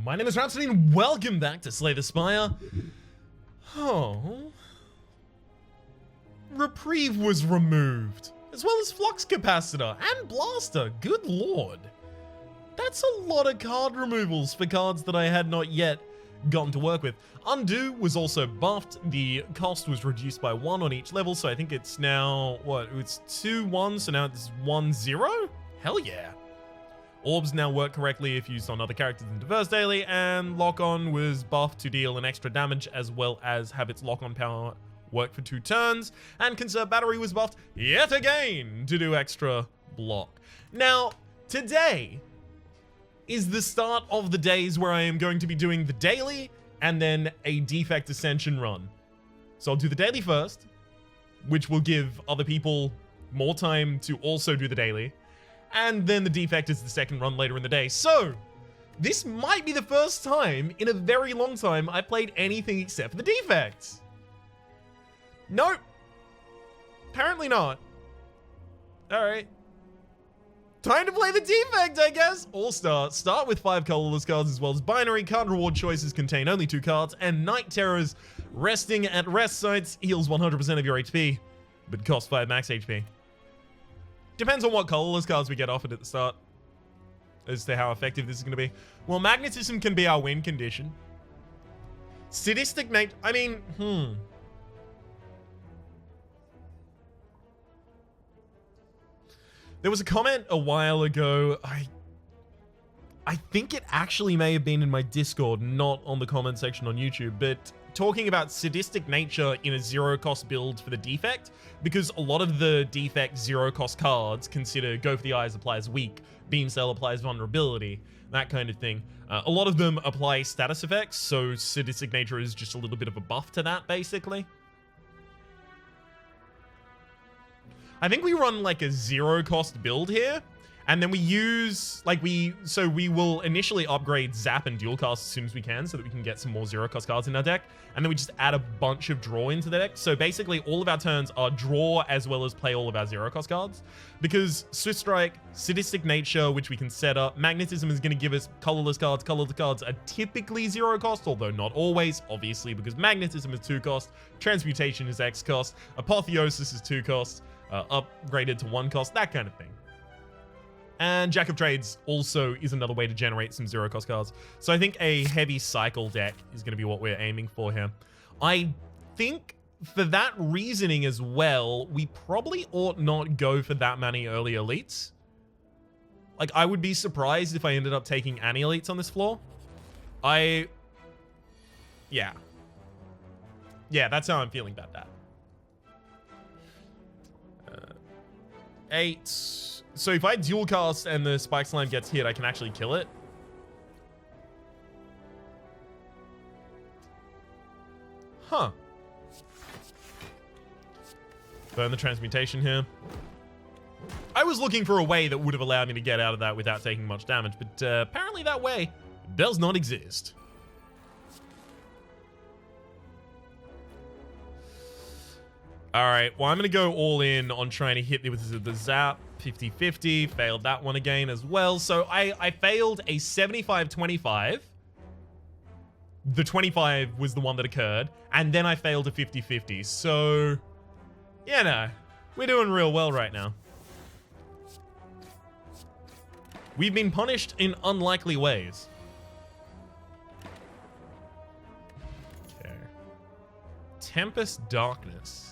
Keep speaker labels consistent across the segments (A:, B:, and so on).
A: My name is Rhapsody and welcome back to Slay the Spire. Oh. Reprieve was removed, as well as Flux Capacitor and Blaster. Good lord. That's a lot of card removals for cards that I had not yet gotten to work with. Undo was also buffed. The cost was reduced by 1 on each level, so I think it's now, what, it's 2-1, so now it's 1-0? Hell yeah. Orbs now work correctly if used on other characters in Diverse Daily, and Lock-On was buffed to deal an extra damage as well as have its lock-on power work for 2 turns, and Conserve Battery was buffed yet again to do extra block. Now, today is the start of the days where I am going to be doing the daily and then a Defect Ascension run. So I'll do the daily first, which will give other people more time to also do the daily. And then the defect is the second run later in the day. So, this might be the first time in a very long time I played anything except for the defects. Nope. Apparently not. Alright. Time to play the defect, I guess. All-Star. Start with 5 colorless cards as well as binary. Card reward choices contain only 2 cards. And Night Terrors. Resting at rest sites heals 100% of your HP, but costs 5 max HP. Depends on what colorless cards we get offered at the start as to how effective this is going to be. Well, Magnetism can be our win condition. Sadistic Nature, I mean, There was a comment a while ago, I think it actually may have been in my Discord, not on the comment section on YouTube, but talking about Sadistic Nature in a zero-cost build for the defect, because a lot of the defect zero-cost cards consider Go for the Eyes applies weak, Beam Cell applies vulnerability, that kind of thing. A lot of them apply status effects, so Sadistic Nature is just a little bit of a buff to that, basically. I think we run like a zero-cost build here, and then we use, so we will initially upgrade Zap and Dual Cast as soon as we can so that we can get some more zero-cost cards in our deck, and then we just add a bunch of draw into the deck. So basically all of our turns are draw as well as play all of our zero-cost cards, because Swift Strike, Sadistic Nature, which we can set up, Magnetism is going to give us colorless cards. Colorless cards are typically zero-cost, although not always, obviously, because Magnetism is 2-cost, Transmutation is X-cost, Apotheosis is 2-cost, upgraded to 1-cost, that kind of thing. And Jack of Trades also is another way to generate some zero-cost cards. So I think a heavy cycle deck is going to be what we're aiming for here. I think for that reasoning as well, we probably ought not go for that many early elites. Like, I would be surprised if I ended up taking any elites on this floor. Yeah. Yeah, that's how I'm feeling about that. 8. So if I dual cast and the Spike Slime gets hit, I can actually kill it. Huh. Burn the Transmutation here. I was looking for a way that would have allowed me to get out of that without taking much damage, but apparently that way does not exist. Alright, well, I'm going to go all in on trying to hit with the Zap. 50-50, failed that one again as well. So I failed a 75-25. The 25 was the one that occurred, and then I failed a 50-50. So, yeah, no, we're doing real well right now. We've been punished in unlikely ways. Okay. Tempest Darkness.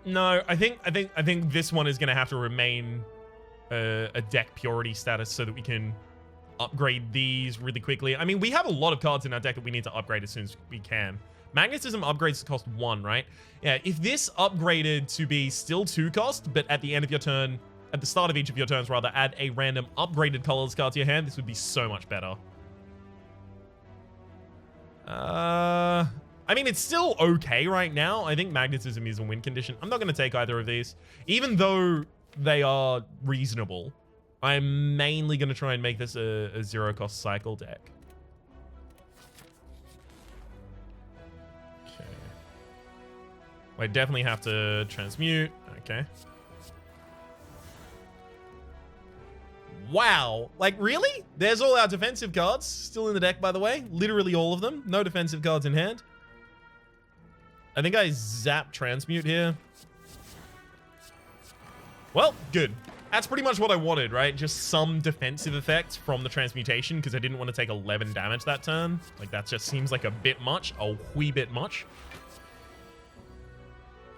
A: No, I think this one is going to have to remain a deck purity status so that we can upgrade these really quickly. I mean, we have a lot of cards in our deck that we need to upgrade as soon as we can. Magnetism upgrades cost 1, right? Yeah, if this upgraded to be still 2 cost, but at the end of your turn, at the start of each of your turns rather, add a random upgraded colorless card to your hand, this would be so much better. I mean, it's still okay right now. I think Magnetism is a win condition. I'm not going to take either of these. Even though they are reasonable, I'm mainly going to try and make this a zero-cost cycle deck. Okay. I definitely have to transmute. Okay. Wow. Like, really? There's all our defensive cards still in the deck, by the way. Literally all of them. No defensive cards in hand. I think I zap transmute here. Well, good. That's pretty much what I wanted, right? Just some defensive effect from the transmutation because I didn't want to take 11 damage that turn. Like, that just seems like a bit much. A wee bit much.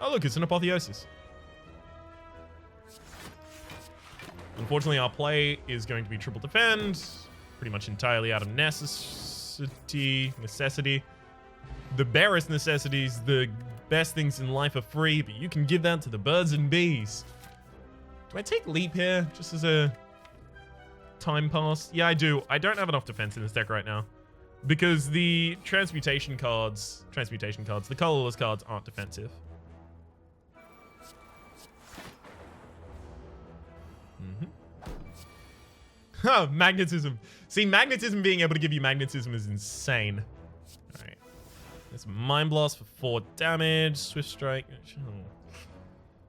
A: Oh, look, it's an Apotheosis. Unfortunately, our play is going to be triple defend. Pretty much entirely out of necessity. The barest necessities, the best things in life are free, but you can give that to the birds and bees. Do I take leap here just as a time pass? Yeah, I do. I don't have enough defense in this deck right now because the transmutation cards, the colorless cards aren't defensive. Oh, magnetism. See, magnetism, being able to give you magnetism is insane. All right. There's Mind Blast for 4 damage. Swift Strike.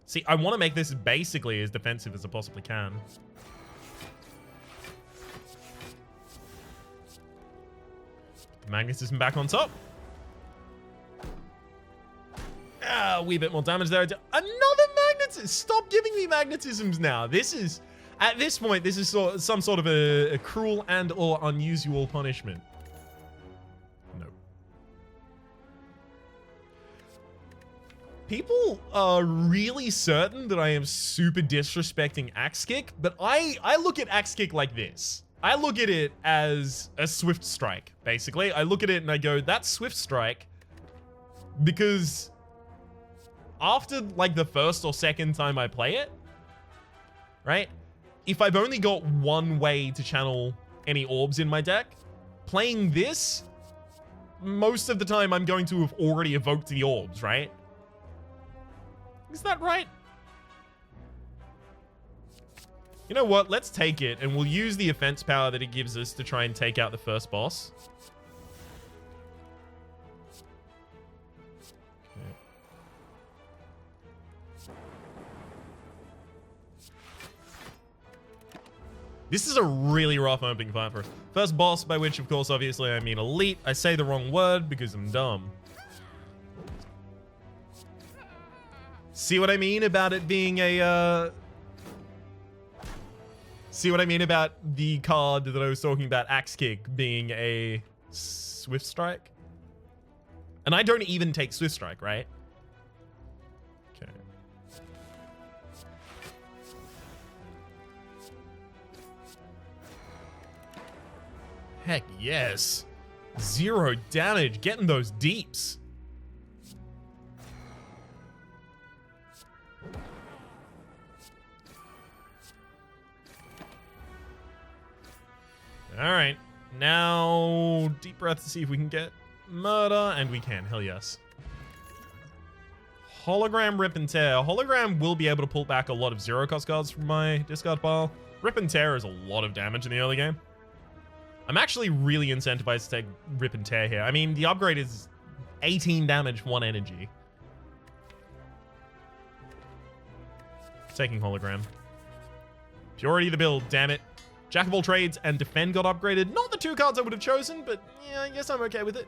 A: See, I want to make this basically as defensive as I possibly can. The magnetism back on top. Ah, a wee bit more damage there. Another magnetism. Stop giving me magnetisms now. This is... At this point, this is some sort of a cruel and or unusual punishment. No. People are really certain that I am super disrespecting Axe Kick, but I look at Axe Kick like this. I look at it as a Swift Strike, basically. I look at it and I go, that's Swift Strike because after like the first or second time I play it, right? If I've only got one way to channel any orbs in my deck, playing this, most of the time I'm going to have already evoked the orbs, right? Is that right? You know what? Let's take it, and we'll use the offense power that it gives us to try and take out the first boss. This is a really rough opening fight for us. First boss, by which, of course, obviously, I mean elite. I say the wrong word because I'm dumb. See what I mean about it being a, See what I mean about the card that I was talking about, Axe Kick, being a Swift Strike? And I don't even take Swift Strike, right? Okay. Heck yes. 0 damage, getting those deeps. All right, now deep breath to see if we can get murder, and we can, hell yes. Hologram, Rip and Tear. Hologram will be able to pull back a lot of 0-cost cards from my discard pile. Rip and Tear is a lot of damage in the early game. I'm actually really incentivized to take Rip and Tear here. I mean, the upgrade is 18 damage, 1 energy. Taking Hologram. Purity the build, damn it. Jack of all trades and defend got upgraded. Not the 2 cards I would have chosen, but yeah, I guess I'm okay with it.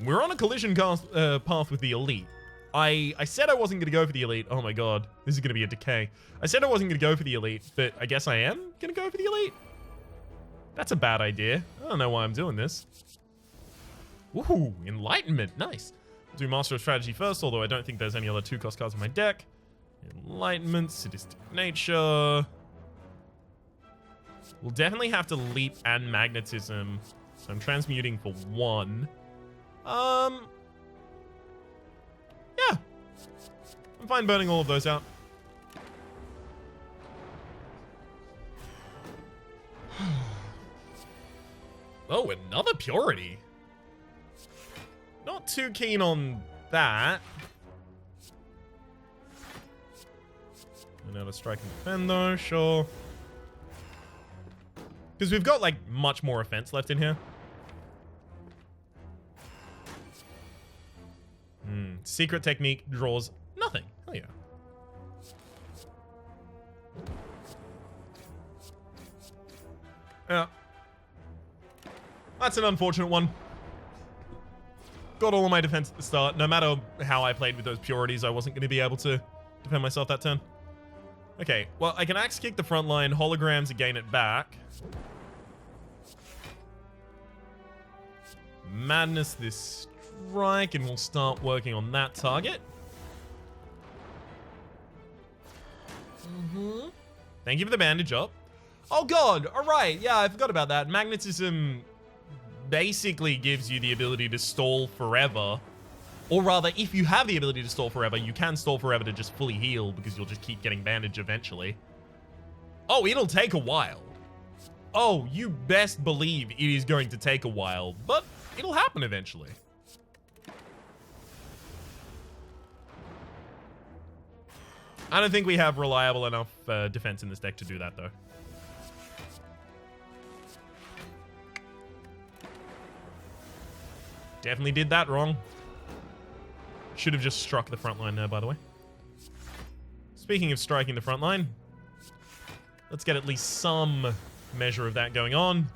A: We're on a collision path with the elite. I said I wasn't going to go for the elite. Oh my god, this is going to be a decay. I said I wasn't going to go for the elite, but I guess I am going to go for the elite. That's a bad idea. I don't know why I'm doing this. Woohoo, Enlightenment, nice. I'll do Master of Strategy first, although I don't think there's any other 2-cost cards in my deck. Enlightenment, Sadistic Nature. We'll definitely have to leap and magnetism. So I'm transmuting for 1. Yeah. I'm fine burning all of those out. Oh, another Purity. Not too keen on that. Another Strike and Defend though, sure. Because we've got like much more offense left in here. Secret Technique draws nothing. Oh yeah. Yeah. That's an unfortunate one. Got all of my defense at the start. No matter how I played with those purities, I wasn't going to be able to defend myself that turn. Okay, well, I can axe kick the front line, holograms to gain it back. Madness this strike, and we'll start working on that target. Thank you for the bandage up. Oh god, alright, yeah, I forgot about that. Magnetism basically gives you the ability to stall forever. Or rather, if you have the ability to stall forever, you can stall forever to just fully heal because you'll just keep getting bandage eventually. Oh, it'll take a while. Oh, you best believe it is going to take a while, but it'll happen eventually. I don't think we have reliable enough defense in this deck to do that, though. Definitely did that wrong. Should have just struck the front line there, by the way. Speaking of striking the front line, let's get at least some measure of that going on.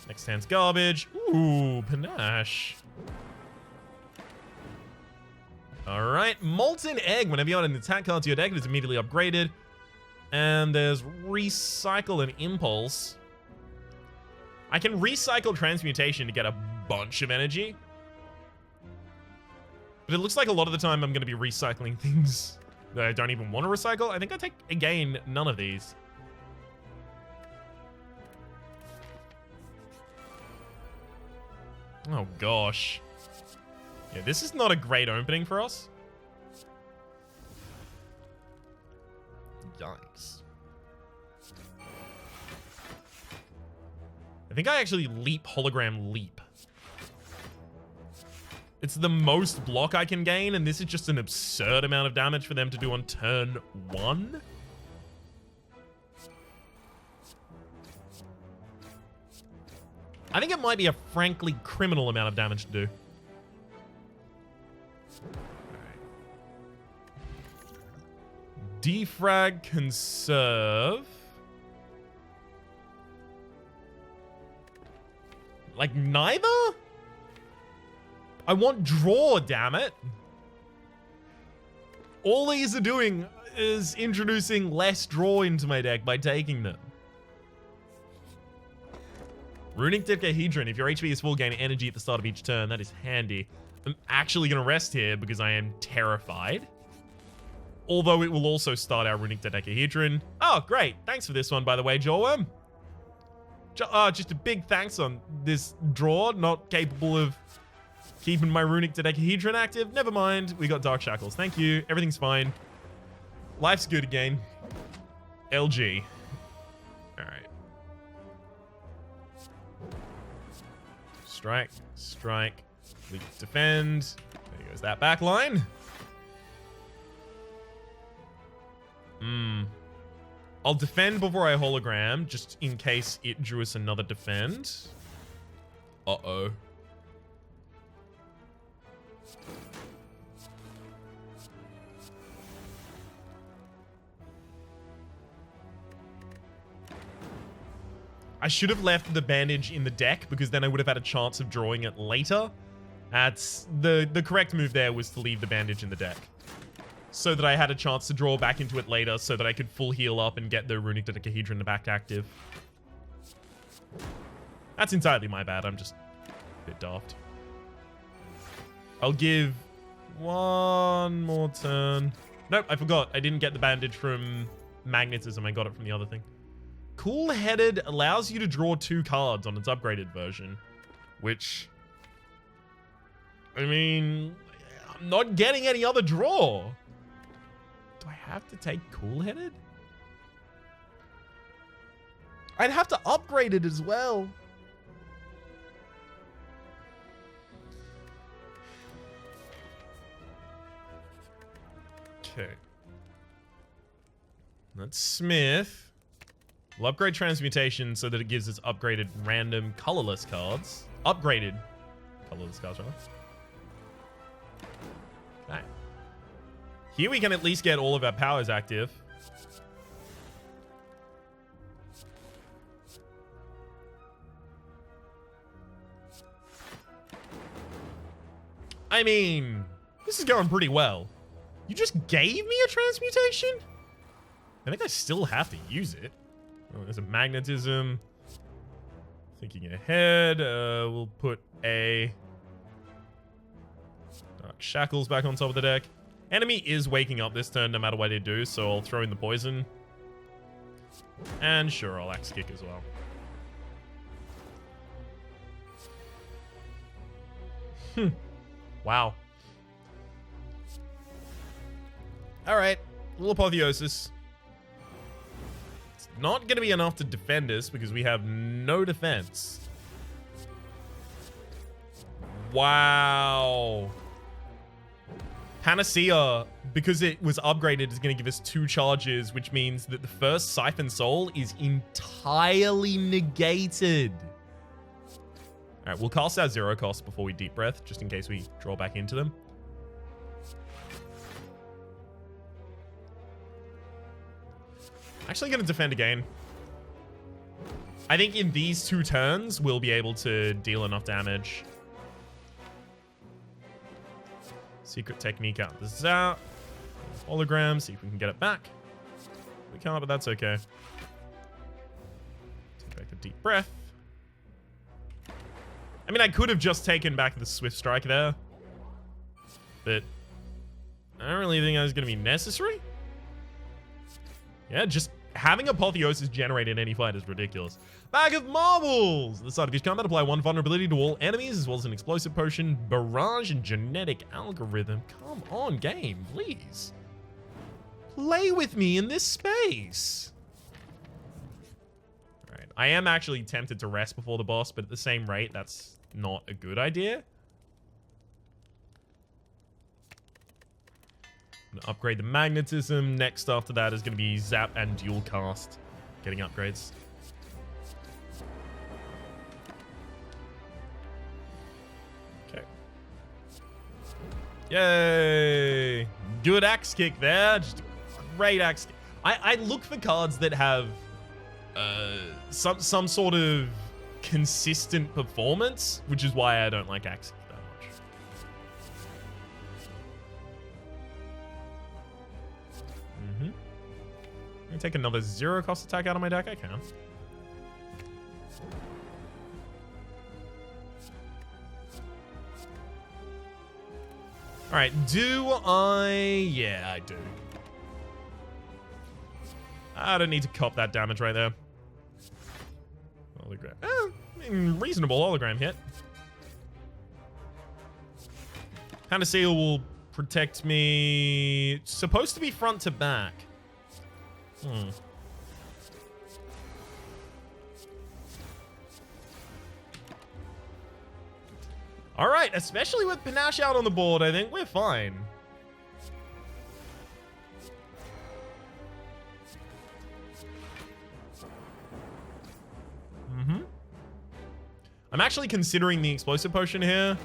A: Next hand's garbage. Ooh, panache. Alright, Molten Egg. Whenever you add an attack card to your deck, it is immediately upgraded. And there's Recycle and Impulse. I can recycle Transmutation to get a bunch of energy. But it looks like a lot of the time I'm going to be recycling things that I don't even want to recycle. I think I take, again, none of these. Oh, gosh. Yeah, this is not a great opening for us. Yikes. I think I actually leap hologram leap. It's the most block I can gain, and this is just an absurd amount of damage for them to do on turn 1. I think it might be a frankly criminal amount of damage to do. Defrag, conserve. Like, neither? I want draw, damn it. All these are doing is introducing less draw into my deck by taking them. Runic Decahedron. If your HP is full, gain energy at the start of each turn. That is handy. I'm actually going to rest here because I am terrified. Although it will also start our Runic Decahedron. Oh, great. Thanks for this one, by the way, Jawworm. Just a big thanks on this draw. Not capable of keeping my Runic Decahedron active. Never mind. We got Dark Shackles. Thank you. Everything's fine. Life's good again. LG. Alright. Strike. Strike. Weak defend. There goes that back line. I'll defend before I hologram, just in case it drew us another defend. Uh-oh. I should have left the bandage in the deck because then I would have had a chance of drawing it later. That's the correct move there was to leave the bandage in the deck, so that I had a chance to draw back into it later, so that I could full heal up and get the Runic Decahedron back active. That's entirely my bad. I'm just a bit daft. I'll give one more turn. Nope, I forgot. I didn't get the bandage from Magnetism. I got it from the other thing. Cool-Headed allows you to draw 2 cards on its upgraded version, which, I mean, I'm not getting any other draw. Do I have to take Cool-Headed? I'd have to upgrade it as well. Okay. That's Smith. We'll upgrade Transmutation so that it gives us upgraded random colorless cards. Upgraded colorless cards, rather. Okay. Here we can at least get all of our powers active. I mean, this is going pretty well. You just gave me a transmutation? I think I still have to use it. Oh, there's a magnetism. Thinking ahead, we'll put a Dark Shackles back on top of the deck. Enemy is waking up this turn no matter what they do, so I'll throw in the poison. And sure, I'll Axe Kick as well. Wow. Alright, little Apotheosis. It's not going to be enough to defend us because we have no defense. Wow. Panacea, because it was upgraded, is going to give us 2 charges, which means that the first Siphon Soul is entirely negated. Alright, we'll cast our 0 cost before we Deep Breath, just in case we draw back into them. Actually going to defend again. I think in these 2 turns, we'll be able to deal enough damage. Secret Technique out the Zap. Hologram, see if we can get it back. We can't, but that's okay. Take back the Deep Breath. I mean, I could have just taken back the Swift Strike there. But I don't really think that was going to be necessary. Yeah, just having Apotheosis generate in any fight is ridiculous. Bag of Marbles! At the start of each combat, apply 1 vulnerability to all enemies, as well as an Explosive Potion, Barrage, and Genetic Algorithm. Come on, game, please. Play with me in this space. Alright, I am actually tempted to rest before the boss, but at the same rate, that's not a good idea. I'm gonna upgrade the magnetism. Next after that is going to be Zap and Dual Cast. Getting upgrades. Okay. Yay! Good Axe Kick there. Just a great Axe Kick. I look for cards that have some sort of consistent performance, which is why I don't like Axe Kick that much. Can I take another 0 cost attack out of my deck? I can. Alright, do I... Yeah, I do. I don't need to cop that damage right there. Hologram. I mean, reasonable hologram hit. Panacea will protect me. It's supposed to be front to back. Alright, especially with Panache out on the board, I think we're fine. I'm actually considering the Explosive Potion here,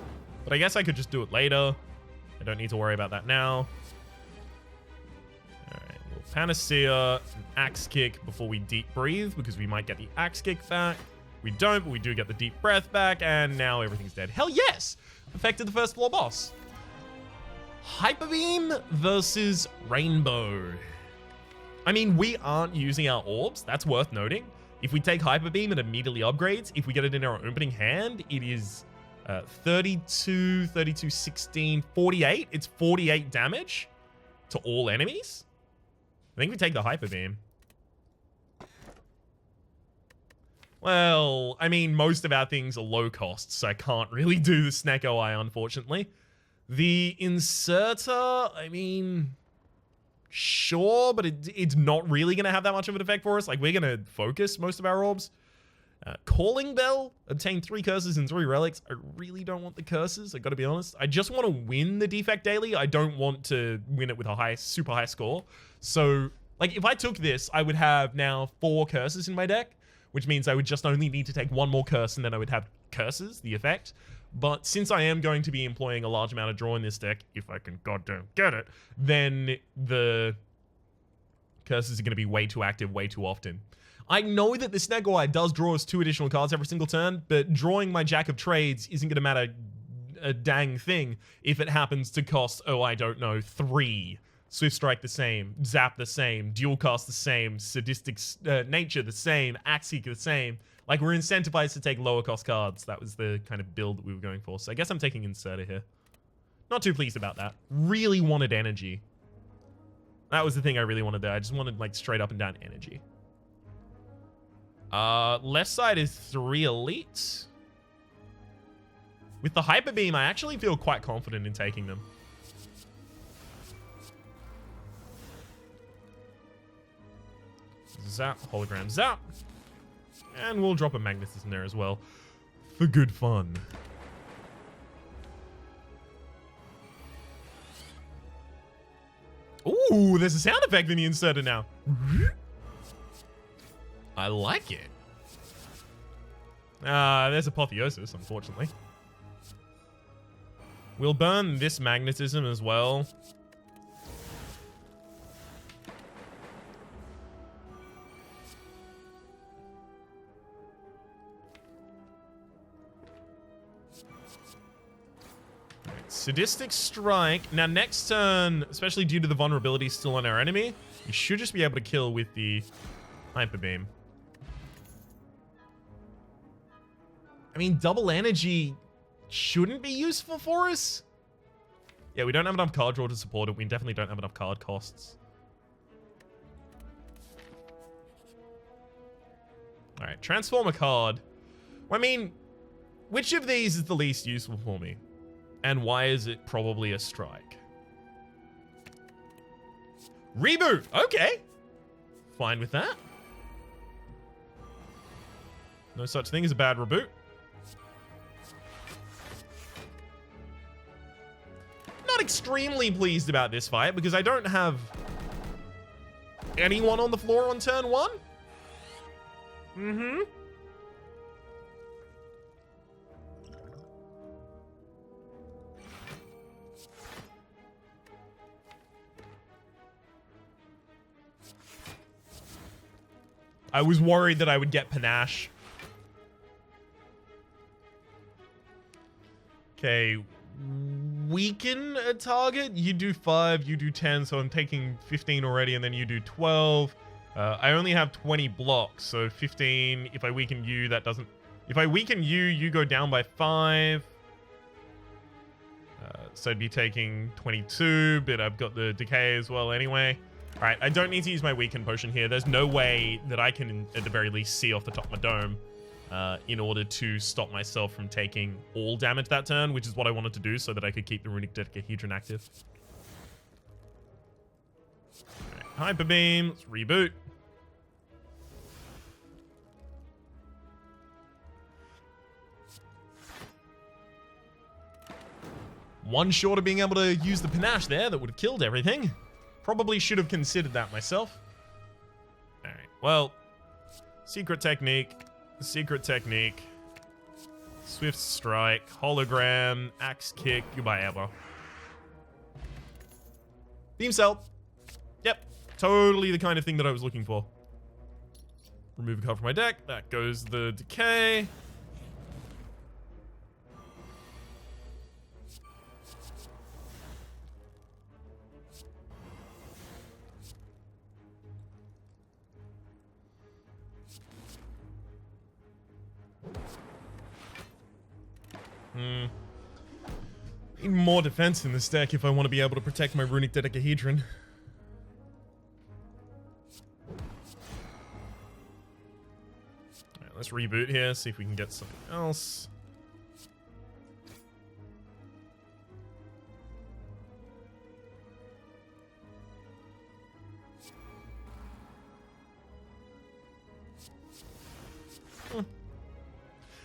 A: but I guess I could just do it later. I don't need to worry about that now. Alright, we'll Panacea, an Axe Kick before we Deep Breathe, because we might get the Axe Kick back. We don't, but we do get the Deep Breath back, and now everything's dead. Hell yes! Affected the first floor boss. Hyper Beam versus Rainbow. I mean, we aren't using our orbs. That's worth noting. If we take Hyper Beam, it immediately upgrades. If we get it in our opening hand, it is 32, 32, 16, 48. It's 48 damage to all enemies. I think we take the Hyper Beam. Well, I mean, most of our things are low cost, so I can't really do the Snack OI, unfortunately. The Inserter, I mean, sure, but it's not really going to have that much of an effect for us. Like, we're going to focus most of our orbs. Calling Bell, obtain 3 curses and 3 relics. I really don't want the curses, I gotta be honest. I just want to win the Defect Daily. I don't want to win it with a super high score. So, like, if I took this, I would have now 4 curses in my deck, which means I would just only need to take 1 more curse and then I would have curses, the effect. But since I am going to be employing a large amount of draw in this deck, if I can goddamn get it, then the curses are going to be way too active way too often. I know that the Snag OI does draw us 2 additional cards every single turn, but drawing my Jack of Trades isn't going to matter a dang thing if it happens to cost, oh, I don't know, 3. Swift Strike the same, Zap the same, Dual Cast the same, Sadistic Nature the same, Axe Seeker the same. Like, we're incentivized to take lower cost cards. That was the kind of build that we were going for. So I guess I'm taking Inserter here. Not too pleased about that. Really wanted energy. That was the thing I really wanted there. I just wanted, like, straight up and down energy. Left side is 3 elites. With the Hyper Beam, I actually feel quite confident in taking them. Zap, hologram zap. And we'll drop a magnetism there as well. For good fun. Ooh, there's a sound effect in the inserter now. I like it. There's Apotheosis, unfortunately. We'll burn this magnetism as well. Sadistic Strike. Now, next turn, especially due to the vulnerability still on our enemy, you should just be able to kill with the Hyper Beam. I mean, double energy shouldn't be useful for us. Yeah, we don't have enough card draw to support it. We definitely don't have enough card costs. All right, transform a card. I mean, which of these is the least useful for me? And why is it probably a strike? Reboot. Okay. Fine with that. No such thing as a bad reboot. Not extremely pleased about this fight because I don't have anyone on the floor on turn 1. Mm-hmm. I was worried that I would get Panache. Okay. Weaken a target. You do 5, you do 10, so I'm taking 15 already, and then you do 12. I only have 20 blocks, so 15. If I weaken you, that doesn't... If I weaken you, you go down by 5. So I'd be taking 22, but I've got the decay as well anyway. All right, I don't need to use my weaken potion here. There's no way that I can, at the very least, see off the top of my dome in order to stop myself from taking all damage that turn, which is what I wanted to do so that I could keep the Runic Dodecahedron active. All right, Hyper Beam, let's reboot. One short of being able to use the Panache there that would have killed everything. Probably should have considered that myself. All right, well, secret technique, Swift Strike, Hologram, Axe Kick, goodbye ever. Beam Cell. Yep, totally the kind of thing that I was looking for. Remove a card from my deck. That goes the decay. Need more defense in this deck if I want to be able to protect my Runic Dodecahedron. Alright, let's reboot here, see if we can get something else.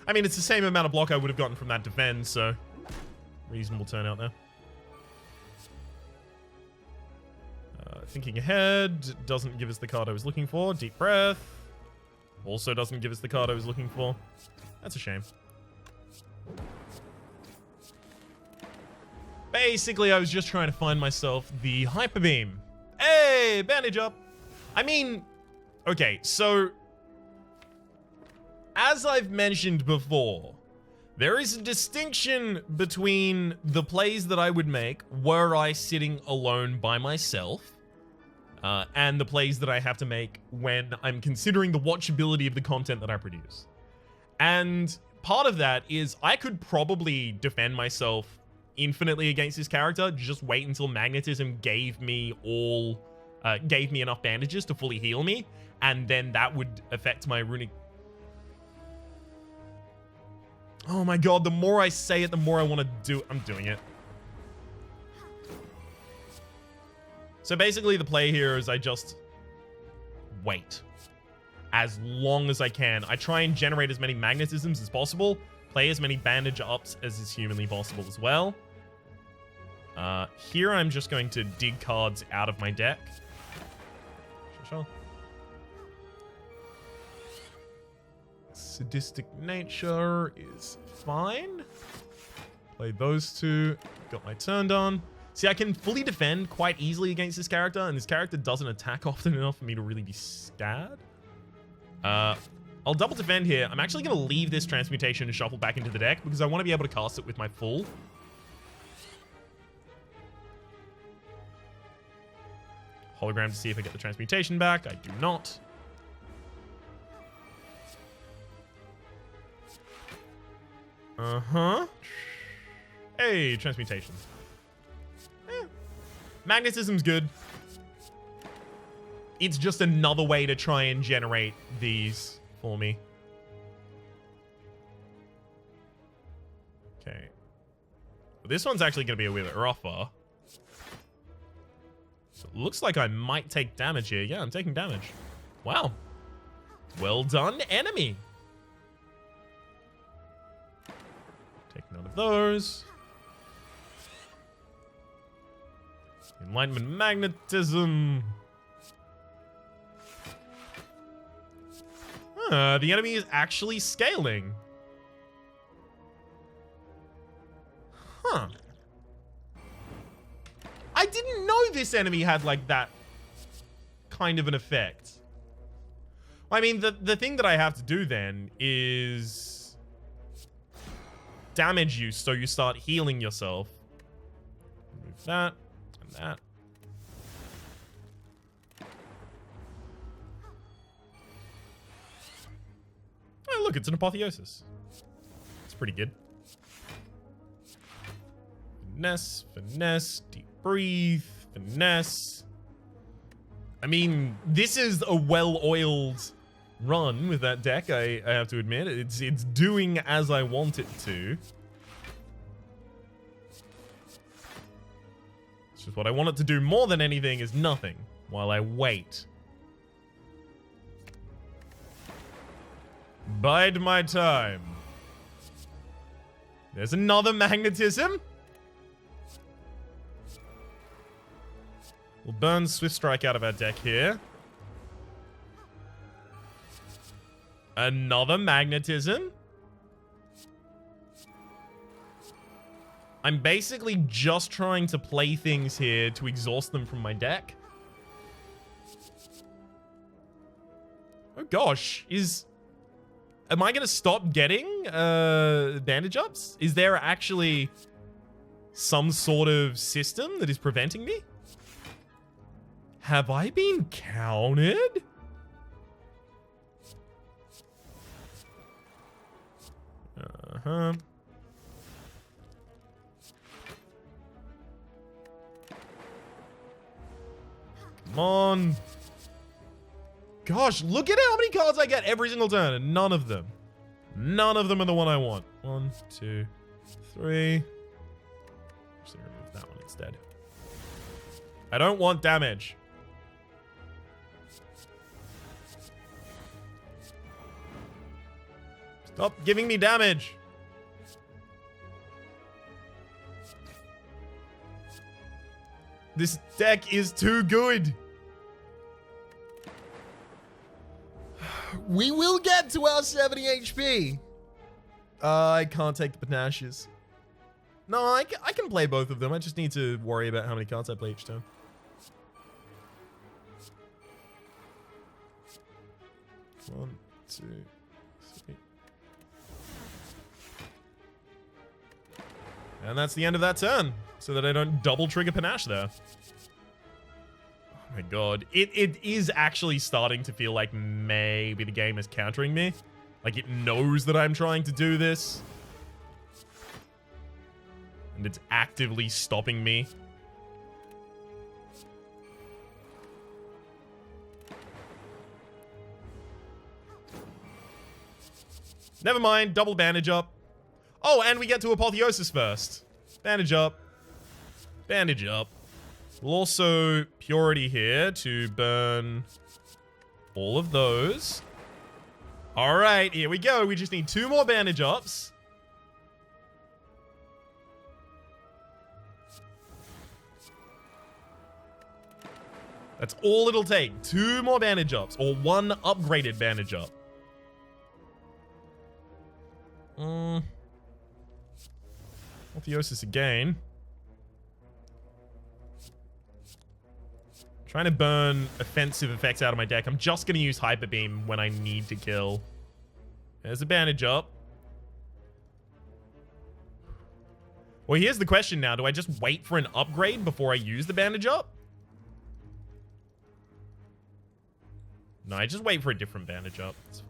A: I mean, it's the same amount of block I would have gotten from that defense, so reasonable turnout there. Thinking ahead, doesn't give us the card I was looking for. Deep breath. Also doesn't give us the card I was looking for. That's a shame. Basically, I was just trying to find myself the Hyper Beam. Hey, bandage up. I mean, okay, so as I've mentioned before, There is a distinction between the plays that I would make were I sitting alone by myself, and the plays that I have to make when I'm considering the watchability of the content that I produce. And part of that is I could probably defend myself infinitely against this character, just wait until magnetism gave me enough bandages to fully heal me, and then that would affect my runic. Oh my god, the more I say it, the more I want to do it. I'm doing it. So basically the play here is I just wait as long as I can. I try and generate as many magnetisms as possible, play as many bandage ups as is humanly possible as well. Here I'm just going to dig cards out of my deck. Sure. Sadistic nature is fine. Play those two. Got my turn done. See, I can fully defend quite easily against this character, and this character doesn't attack often enough for me to really be scared. I'll double defend here. I'm actually going to leave this transmutation and shuffle back into the deck because I want to be able to cast it with my full. Hologram to see if I get the transmutation back. I do not. Hey, transmutation. Magnetism's good. It's just another way to try and generate these for me. Okay. This one's actually going to be a wee bit rougher. So it looks like I might take damage here. Yeah, I'm taking damage. Wow. Well done, enemy. Take none of those. Enlightenment magnetism. The enemy is actually scaling. Huh. I didn't know this enemy had like that kind of an effect. I mean, the thing that I have to do then is damage you so you start healing yourself. Move that and that. Oh, look, it's an apotheosis. It's pretty good. Finesse, finesse, deep breathe, finesse. I mean, this is a well-oiled run with that deck, I have to admit. It's doing as I want it to. It's just what I want it to do more than anything is nothing while I wait. Bide my time. There's another magnetism. We'll burn Swift Strike out of our deck here. Another magnetism. I'm basically just trying to play things here to exhaust them from my deck. Oh gosh, am I going to stop getting bandage ups? Is there actually some sort of system that is preventing me? Have I been counted? Uh-huh. Come on. Gosh, look at how many cards I get every single turn, and none of them are the one I want. 1, 2, 3. Actually, remove that one instead. I don't want damage. Stop giving me damage. This deck is too good. We will get to our 70 HP. I can't take the panaches. No, I can play both of them. I just need to worry about how many cards I play each turn. One, two, three. And that's the end of that turn, so that I don't double trigger Panache there. Oh my god. It is actually starting to feel like maybe the game is countering me. Like it knows that I'm trying to do this. And it's actively stopping me. Never mind, double bandage up. Oh, and we get to Apotheosis first. Bandage up. Bandage up. We'll also Purity here to burn all of those. Alright, here we go. We just need 2 more bandage ups. That's all it'll take. 2 more bandage ups, or 1 upgraded bandage up. Apotheosis again. Trying to burn offensive effects out of my deck. I'm just going to use Hyper Beam when I need to kill. There's a bandage up. Well, here's the question now. Do I just wait for an upgrade before I use the bandage up? No, I just wait for a different bandage up. It's fine.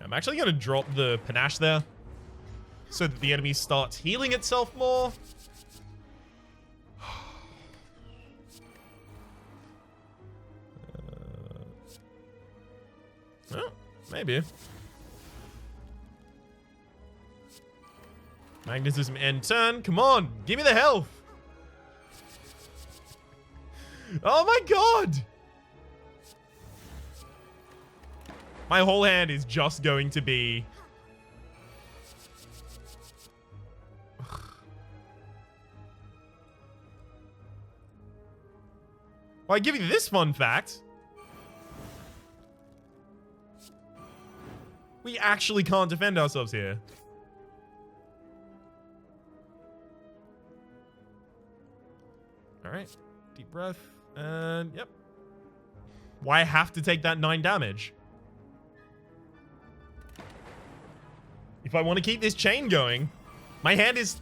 A: I'm actually going to drop the Panache there so that the enemy starts healing itself more. Oh, maybe. Magnetism end turn. Come on, give me the health. Oh my god. My whole hand is just going to be... Well, I give you this fun fact. We actually can't defend ourselves here. Alright. Deep breath. And, yep. Why have to take that 9 damage? If I want to keep this chain going, my hand is...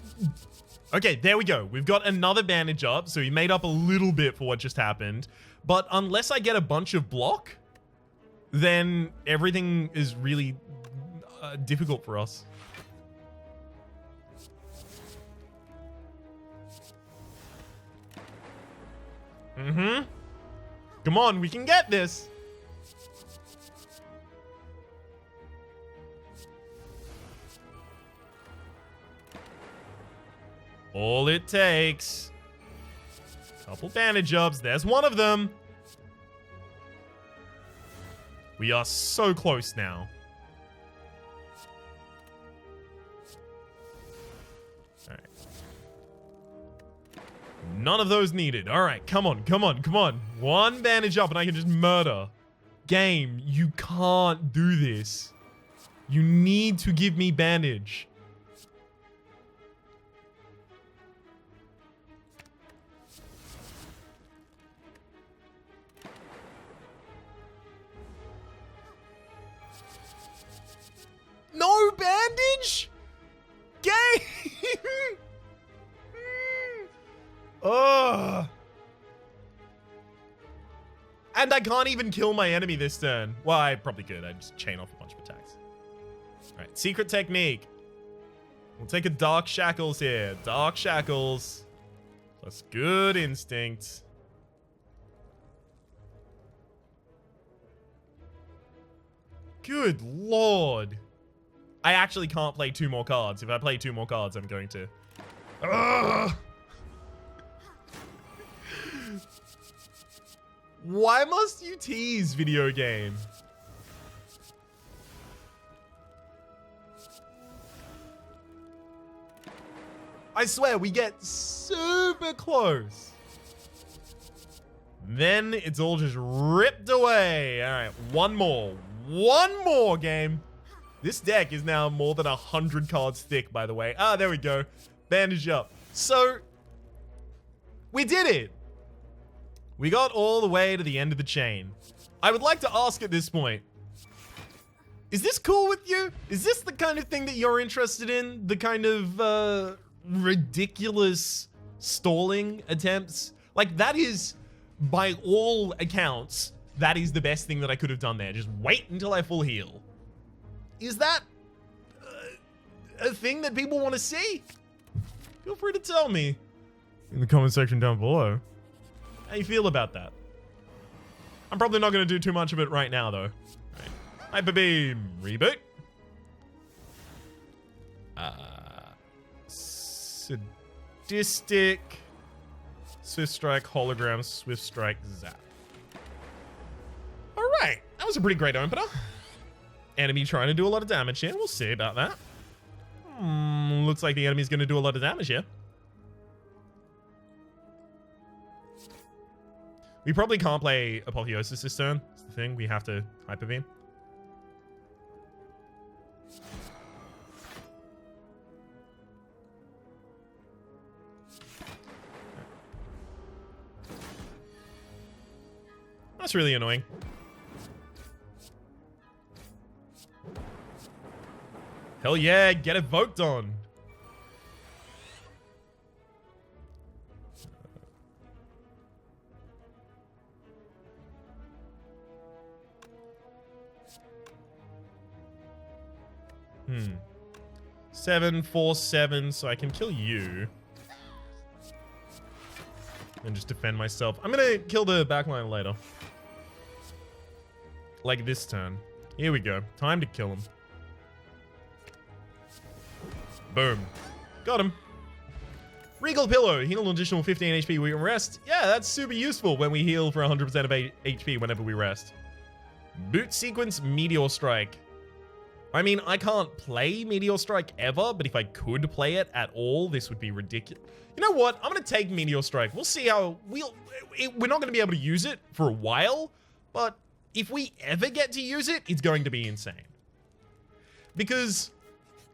A: Okay, there we go. We've got another bandage up, so we made up a little bit for what just happened. But unless I get a bunch of block, then everything is really difficult for us. Mm-hmm. Come on, we can get this. All it takes. Couple bandage ups. There's one of them. We are so close now. Alright. None of those needed. Alright, come on, come on, come on. 1 bandage up and I can just murder. Game, you can't do this. You need to give me bandage. No bandage? Game! Ugh. And I can't even kill my enemy this turn. Well, I probably could. I just chain off a bunch of attacks. Alright, secret technique. We'll take a Dark Shackles here. Dark Shackles. Plus good instinct. Good lord. I actually can't play 2 more cards. If I play 2 more cards, I'm going to. Ugh. Why must you tease, video game? I swear, we get super close. Then it's all just ripped away. All right, 1 more. 1 more, game. This deck is now more than 100 cards thick, by the way. Ah, there we go. Bandage up. So, we did it. We got all the way to the end of the chain. I would like to ask at this point, Is this cool with you? Is this the kind of thing that you're interested in? The kind of ridiculous stalling attempts? Like, that is, by all accounts, that is the best thing that I could have done there. Just wait until I full heal. Is that a thing that people want to see? Feel free to tell me in the comment section down below how you feel about that. I'm probably not going to do too much of it right now, though. Right. Hyper Beam, reboot. Sadistic, Swift Strike, Hologram, Swift Strike, Zap. All right, that was a pretty great opener. Enemy trying to do a lot of damage here. We'll see about that. Looks like the enemy's going to do a lot of damage here. We probably can't play Apotheosis this turn. That's the thing. We have to Hyper Beam. That's really annoying. Hell yeah, get evoked on. Hmm. 7, 4, 7, so I can kill you. And just defend myself. I'm gonna kill the backline later. Like this turn. Here we go. Time to kill him. Boom. Got him. Regal Pillow. Heal an additional 15 HP when we rest. Yeah, that's super useful when we heal for 100% of HP whenever we rest. Boot Sequence, Meteor Strike. I mean, I can't play Meteor Strike ever, but if I could play it at all, this would be ridiculous. You know what? I'm going to take Meteor Strike. We'll see how... We're not going to be able to use it for a while, but if we ever get to use it, it's going to be insane. Because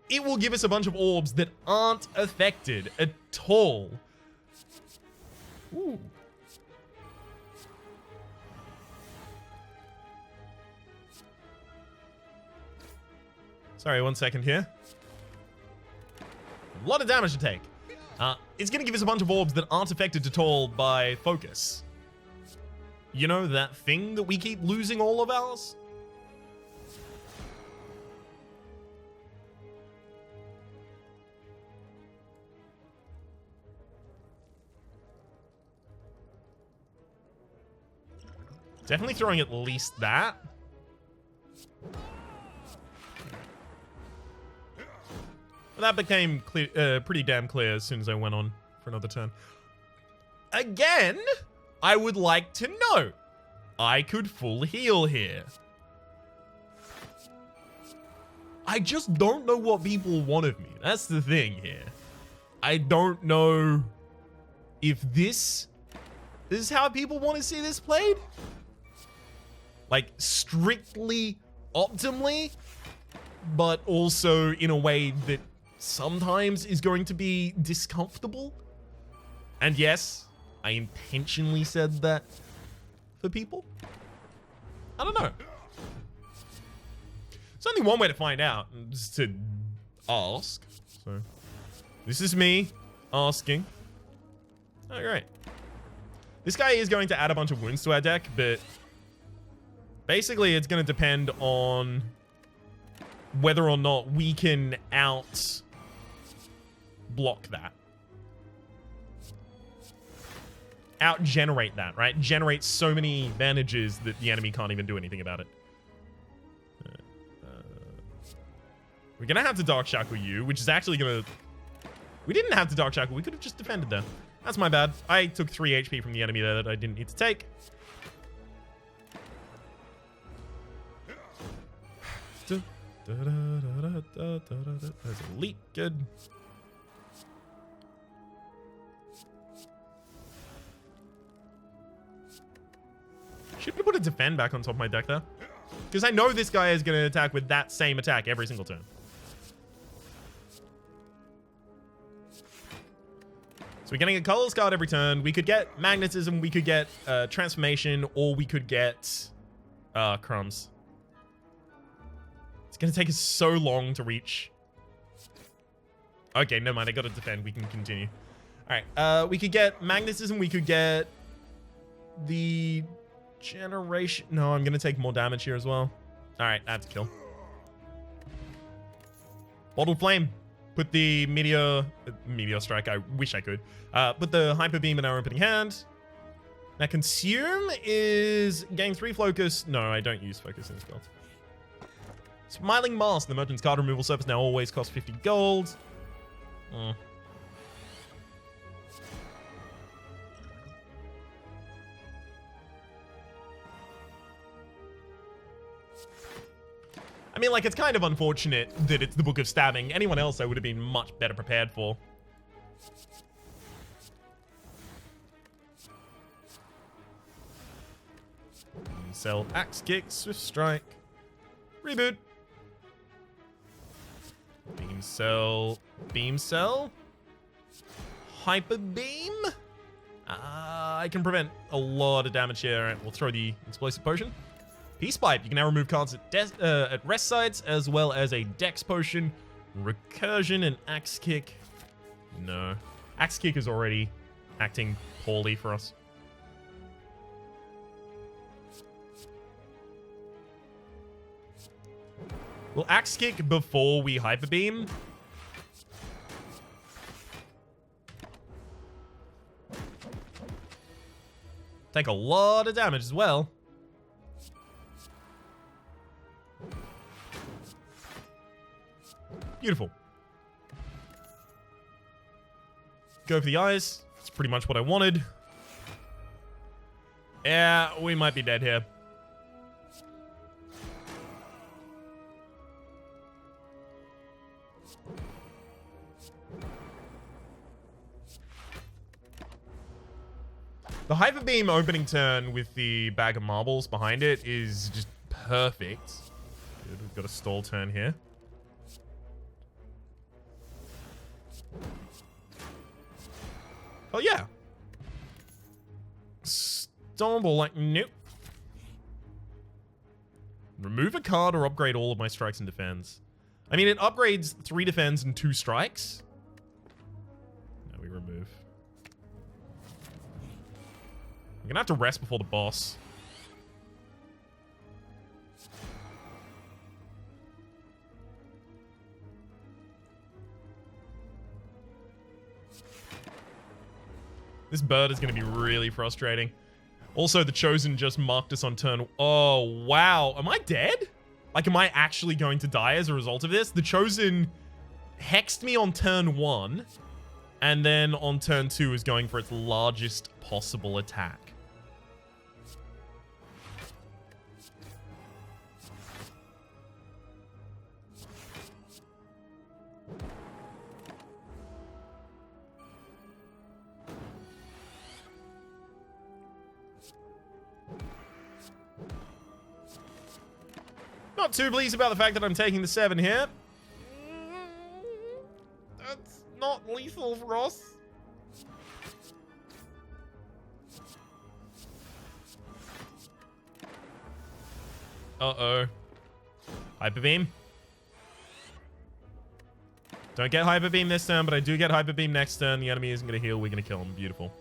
A: it will give us a bunch of orbs that aren't affected at all. Ooh. Sorry, 1 second here. A lot of damage to take. It's going to give us a bunch of orbs that aren't affected at all by focus. You know, that thing that we keep losing all of ours? Definitely throwing at least that. That became clear, pretty damn clear as soon as I went on for another turn. Again, I would like to note, I could full heal here. I just don't know what people want of me. That's the thing here. I don't know if this is how people want to see this played. Like, strictly optimally, but also in a way that sometimes is going to be discomfortable. And yes, I intentionally said that for people. I don't know. There's only one way to find out, just to ask. So, this is me asking. All right. This guy is going to add a bunch of wounds to our deck, but basically it's going to depend on whether or not we can block that. Out-generate that, right? Generate so many advantages that the enemy can't even do anything about it. We're gonna have to Dark Shackle you, which is actually gonna... We didn't have to Dark Shackle. We could have just defended there. That's my bad. I took 3 HP from the enemy there that I didn't need to take. There's elite. Good. Should we put a defend back on top of my deck there? Because I know this guy is going to attack with that same attack every single turn. So we're getting a colorless card every turn. We could get magnetism, we could get transformation, or we could get crumbs. gonna take us so long to reach. Okay, never mind. I gotta defend. We can continue. Alright, we could get magnetism. We could get the generation. No, I'm gonna take more damage here as well. Alright, that's a kill. Bottle flame. Put the meteor strike. I wish I could. Put the hyper beam in our opening hand. Now consume is gain 3 focus. No, I don't use focus in this build. Smiling Mask. The merchant's card removal surface now always costs 50 gold. I mean, like, it's kind of unfortunate that it's the Book of Stabbing. Anyone else I would have been much better prepared for. Sell Axe Kick, Swift Strike, Reboot. Beam Cell, Beam Cell, Hyper Beam. I can prevent a lot of damage here. All right, we'll throw the Explosive Potion. Peace Pipe. You can now remove cards at rest sites as well as a Dex Potion, Recursion, and Axe Kick. No. Axe Kick is already acting poorly for us. We'll Axe Kick before we Hyper Beam. Take a lot of damage as well. Beautiful. Go for the eyes. That's pretty much what I wanted. Yeah, we might be dead here. The Hyper Beam opening turn with the bag of marbles behind it is just perfect. Good, we've got a stall turn here. Oh yeah. Stumble like nope. Remove a card or upgrade all of my strikes and defense. I mean, it upgrades 3 defense and 2 strikes. No, we remove. We're gonna have to rest before the boss. This bird is going to be really frustrating. Also, the Chosen just marked us on turn... Oh, wow. Am I dead? Like, am I actually going to die as a result of this? The Chosen hexed me on turn 1, and then on turn 2 is going for its largest possible attack. Not too pleased about the fact that I'm taking the 7 here. That's not lethal for us. Uh-oh. Hyper Beam. Don't get Hyper Beam this turn, but I do get Hyper Beam next turn. The enemy isn't going to heal. We're going to kill him. Beautiful.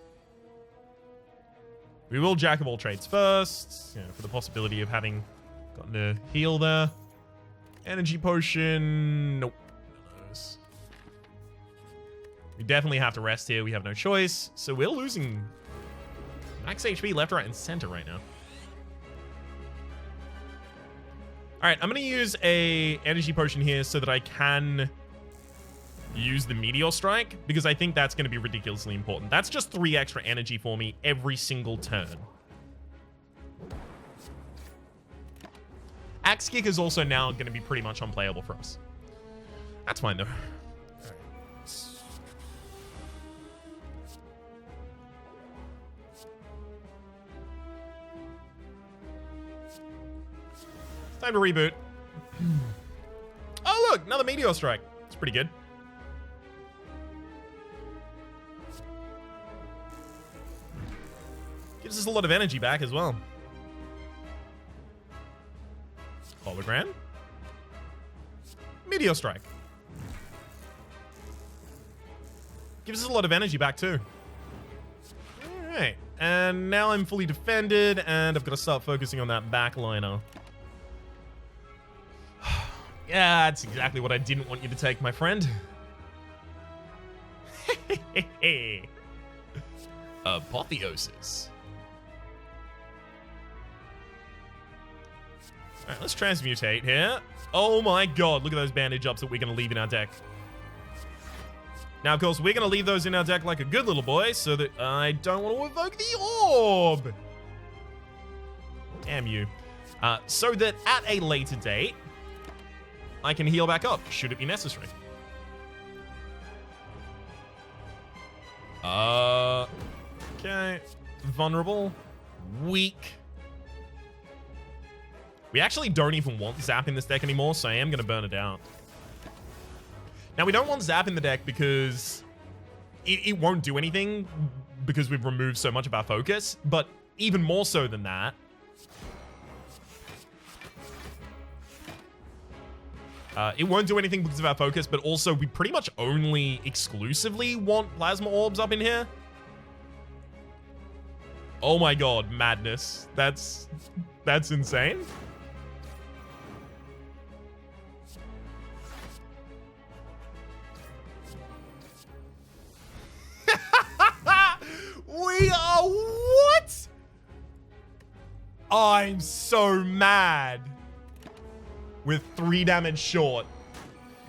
A: We will Jack of all trades first, you know, for the possibility of having gotten a heal there. Energy potion. Nope. We definitely have to rest here. We have no choice. So we're losing max HP left, right, and center right now. Alright, I'm going to use a energy potion here so that I can use the Meteor Strike, because I think that's going to be ridiculously important. That's just 3 extra energy for me every single turn. Axe Kick is also now going to be pretty much unplayable for us. That's fine, though. Time to reboot. Oh, look! Another Meteor Strike. It's pretty good. Gives us a lot of energy back as well. Hologram. Meteor Strike. Gives us a lot of energy back too. Alright, and now I'm fully defended, and I've got to start focusing on that backliner. Yeah, that's exactly what I didn't want you to take, my friend. Apotheosis. Alright, let's transmutate here. Oh my god, look at those bandage ups that we're going to leave in our deck. Now, of course, we're going to leave those in our deck like a good little boy so that I don't want to evoke the orb. Damn you. So that at a later date, I can heal back up, should it be necessary. Okay. Vulnerable. Weak. We actually don't even want Zap in this deck anymore, so I am going to burn it out. Now, we don't want Zap in the deck because it won't do anything because we've removed so much of our focus, but even more so than that, it won't do anything because of our focus, but also we pretty much only exclusively want plasma orbs up in here. Oh my god, madness. That's insane. We are what? I'm so mad. With 3 damage short.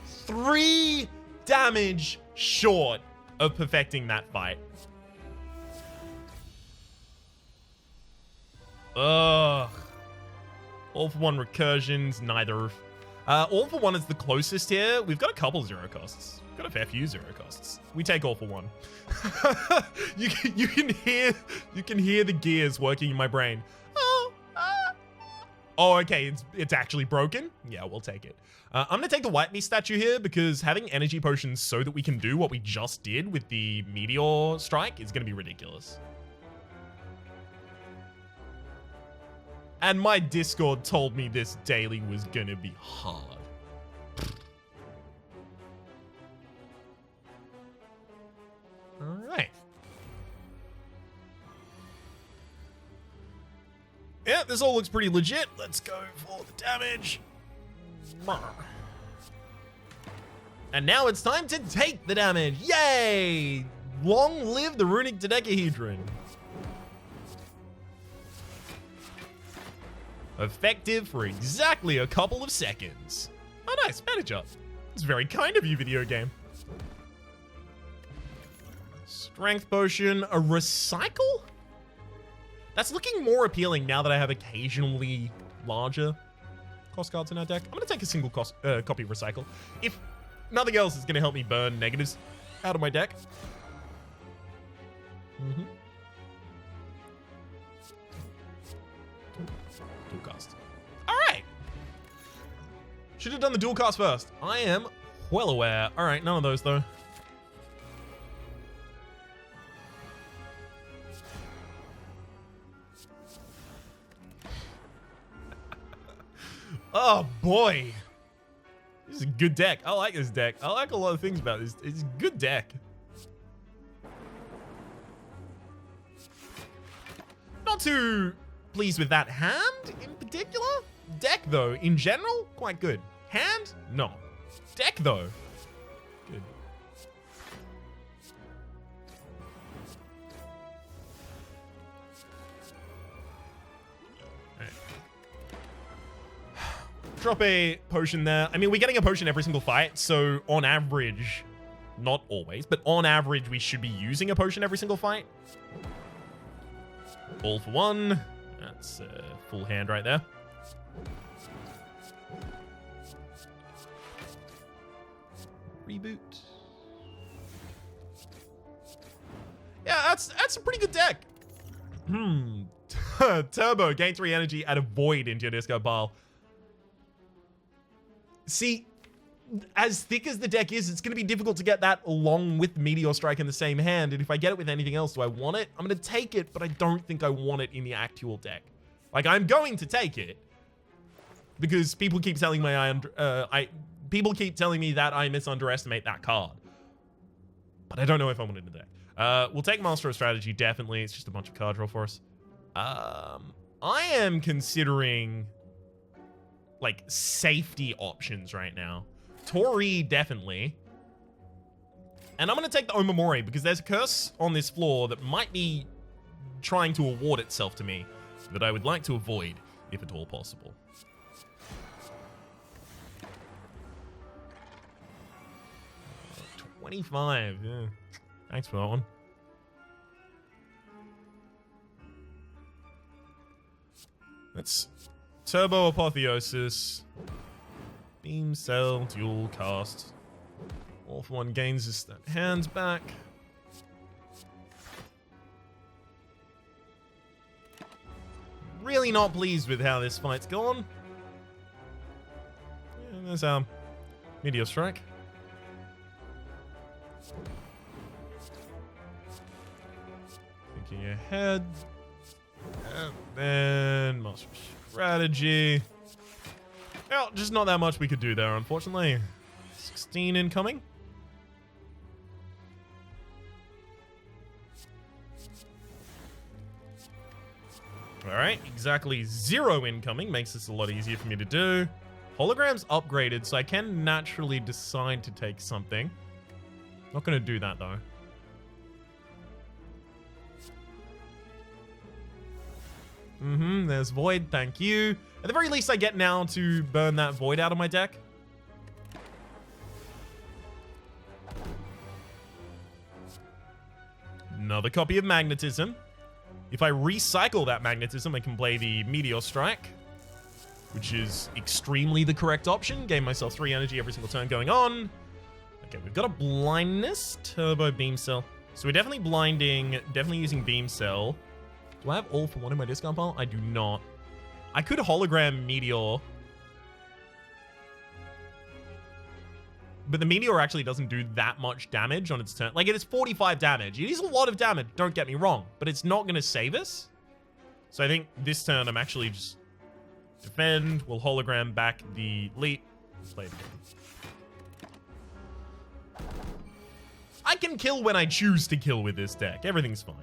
A: 3 damage short of perfecting that fight. Ugh. All for one recursions, neither. All for one is the closest here. We've got a couple 0 costs. We've got a fair few 0 costs. We take all for one. you can hear the gears working in my brain. Oh, okay, it's actually broken? Yeah, we'll take it. I'm going to take the White Beast statue here because having energy potions so that we can do what we just did with the Meteor Strike is going to be ridiculous. And my Discord told me this daily was going to be hard. All right. Yeah, this all looks pretty legit. Let's go for the damage. And now it's time to take the damage. Yay! Long live the runic dodecahedron. Effective for exactly a couple of seconds. Oh, nice. Bandage up. It's very kind of you, video game. Strength potion. A recycle? That's looking more appealing now that I have occasionally larger cost cards in our deck. I'm going to take a single copy of Recycle. If nothing else, it's going to help me burn negatives out of my deck. Dual cast. All right. Should have done the dual cast first. I am well aware. All right, none of those, though. Oh, boy. This is a good deck. I like this deck. I like a lot of things about this. It's a good deck. Not too pleased with that hand in particular. Deck, though, in general, quite good. Hand? No. Deck, though. Good. Drop a potion there. I mean, we're getting a potion every single fight, so on average, not always, but on average, we should be using a potion every single fight. All for one. That's a full hand right there. Reboot. Yeah, that's a pretty good deck. Turbo, gain 3 energy, add a void into your discard pile. See, as thick as the deck is, it's going to be difficult to get that along with Meteor Strike in the same hand. And if I get it with anything else, do I want it? I'm going to take it, but I don't think I want it in the actual deck. Like, I'm going to take it because people keep selling my People keep telling me that I misunderestimate that card. But I don't know if I want it in the deck. We'll take Master of Strategy, definitely. It's just a bunch of card draw for us. I am considering, like, safety options right now. Tori, definitely. And I'm going to take the Omamori because there's a curse on this floor that might be trying to award itself to me that I would like to avoid, if at all possible. Uh, 25, yeah. Thanks for that one. Let's Turbo Apotheosis. Beam Cell, dual cast. All for one gains his hands back. Really not pleased with how this fight's gone. Yeah, there's our Meteor Strike. Thinking ahead. And then Master Strategy. Well, just not that much we could do there, unfortunately. 16 incoming. Alright, exactly 0 incoming. Makes this a lot easier for me to do. Hologram's upgraded, so I can naturally decide to take something. Not going to do that, though. There's Void, thank you. At the very least, I get now to burn that Void out of my deck. Another copy of Magnetism. If I recycle that Magnetism, I can play the Meteor Strike, which is extremely the correct option. Gain myself 3 energy every single turn going on. Okay, we've got a Blindness, Turbo Beam Cell. So we're definitely blinding, definitely using Beam Cell. Do I have all for one in my discard pile? I do not. I could hologram Meteor. But the Meteor actually doesn't do that much damage on its turn. Like, it is 45 damage. It is a lot of damage, don't get me wrong. But it's not going to save us. So I think this turn I'm actually just defend. We'll hologram back the leap. Play it again. I can kill when I choose to kill with this deck. Everything's fine.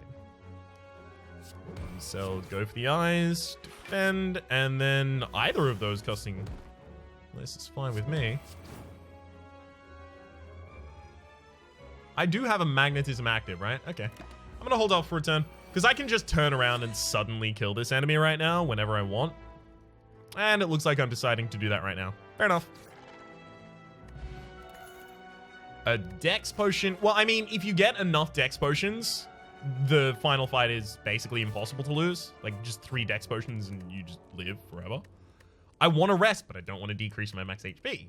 A: So go for the eyes, defend, and then either of those costing this is fine with me. I do have a Magnetism active, right? Okay. I'm gonna hold off for a turn because I can just turn around and suddenly kill this enemy right now whenever I want. And it looks like I'm deciding to do that right now. Fair enough. A Dex Potion. Well, I mean, if you get enough Dex Potions, the final fight is basically impossible to lose. Like, just 3 Dex Potions and you just live forever. I want to rest, but I don't want to decrease my max HP.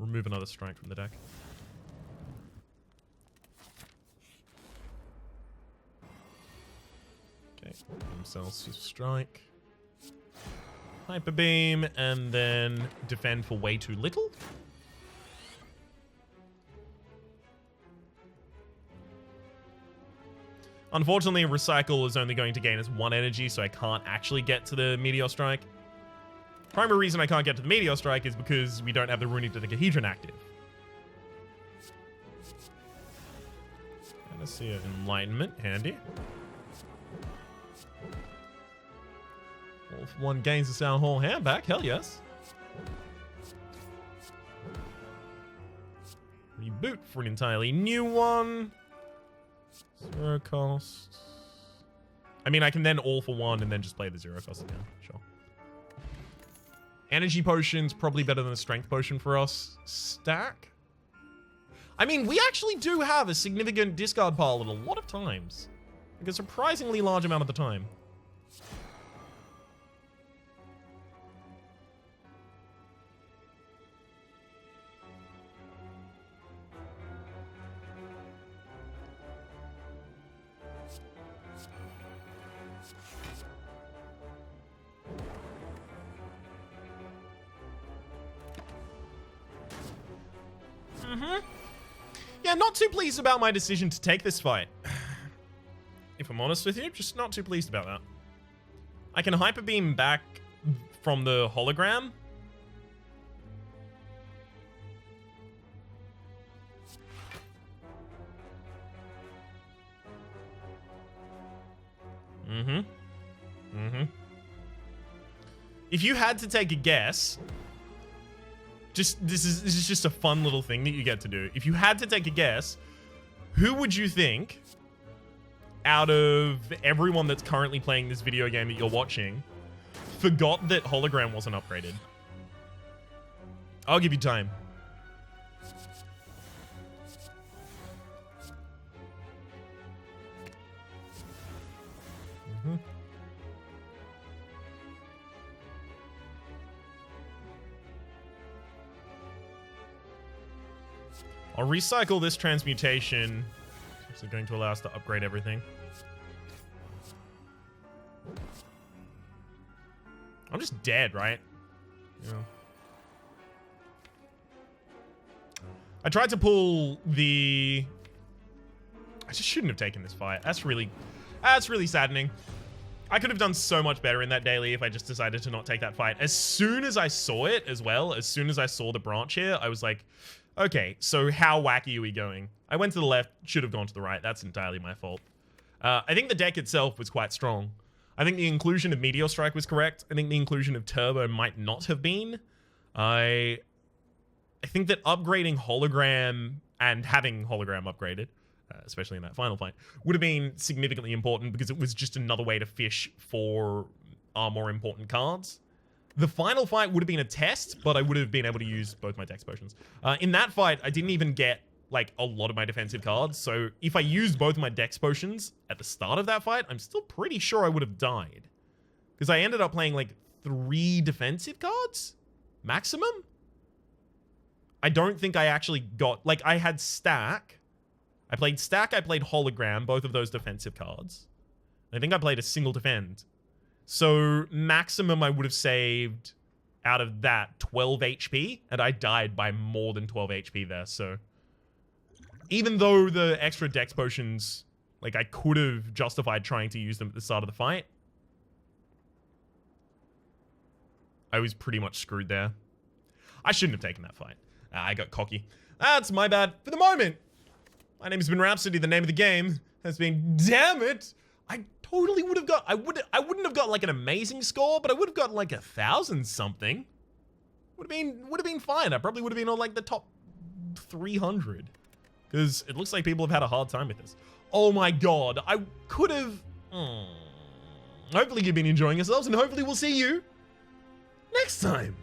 A: Remove another strike from the deck. Okay, themselves strike. Hyper Beam, and then defend for way too little. Unfortunately, Recycle is only going to gain us 1 energy, so I can't actually get to the Meteor Strike. Primary reason I can't get to the Meteor Strike is because we don't have the Runic Dodecahedron active. And let's see an Enlightenment, handy. All for one gains the Sound Hall hand back, hell yes. Reboot for an entirely new one. 0 cost. I mean, I can then all for one and then just play the 0 cost again, sure. Energy Potion's probably better than a Strength Potion for us. Stack? I mean, we actually do have a significant discard pile at a lot of times. Like a surprisingly large amount of the time. Yeah, not too pleased about my decision to take this fight. If I'm honest with you, just not too pleased about that. I can Hyper Beam back from the hologram. If you had to take a guess, this is just a fun little thing that you get to do. If you had to take a guess, who would you think out of everyone that's currently playing this video game that you're watching forgot that hologram wasn't upgraded? I'll give you time. I'll recycle this transmutation. Is it going to allow us to upgrade everything? I'm just dead, right? Yeah. I tried to pull the... I just shouldn't have taken this fight. That's really saddening. I could have done so much better in that daily if I just decided to not take that fight. As soon as I saw it as well, as soon as I saw the branch here, I was like, okay, so how wacky are we going? I went to the left, should have gone to the right. That's entirely my fault. I think the deck itself was quite strong. I think the inclusion of Meteor Strike was correct. I think the inclusion of Turbo might not have been. I think that upgrading Hologram and having Hologram upgraded, especially in that final fight, would have been significantly important because it was just another way to fish for our more important cards. The final fight would have been a test, but I would have been able to use both my Dex Potions. In that fight, I didn't even get like a lot of my defensive cards, so if I used both my Dex Potions at the start of that fight, I'm still pretty sure I would have died. Because I ended up playing like 3 defensive cards? Maximum? I don't think I actually got... Like, I had Stack. I played Stack, I played Hologram, both of those defensive cards. I think I played a single defend. So, maximum I would have saved out of that 12 HP, and I died by more than 12 HP there, so... Even though the extra Dex Potions, like, I could have justified trying to use them at the start of the fight, I was pretty much screwed there. I shouldn't have taken that fight. I got cocky. That's my bad for the moment. My name has been Rhapsody. The name of the game has been... Damn it! I totally would have got... I wouldn't have got, like, an amazing score, but I would have got, like, 1,000 something. Would have been fine. I probably would have been on, like, the top 300. Because it looks like people have had a hard time with this. Oh my god. I could have... Hopefully you've been enjoying yourselves, and hopefully we'll see you next time.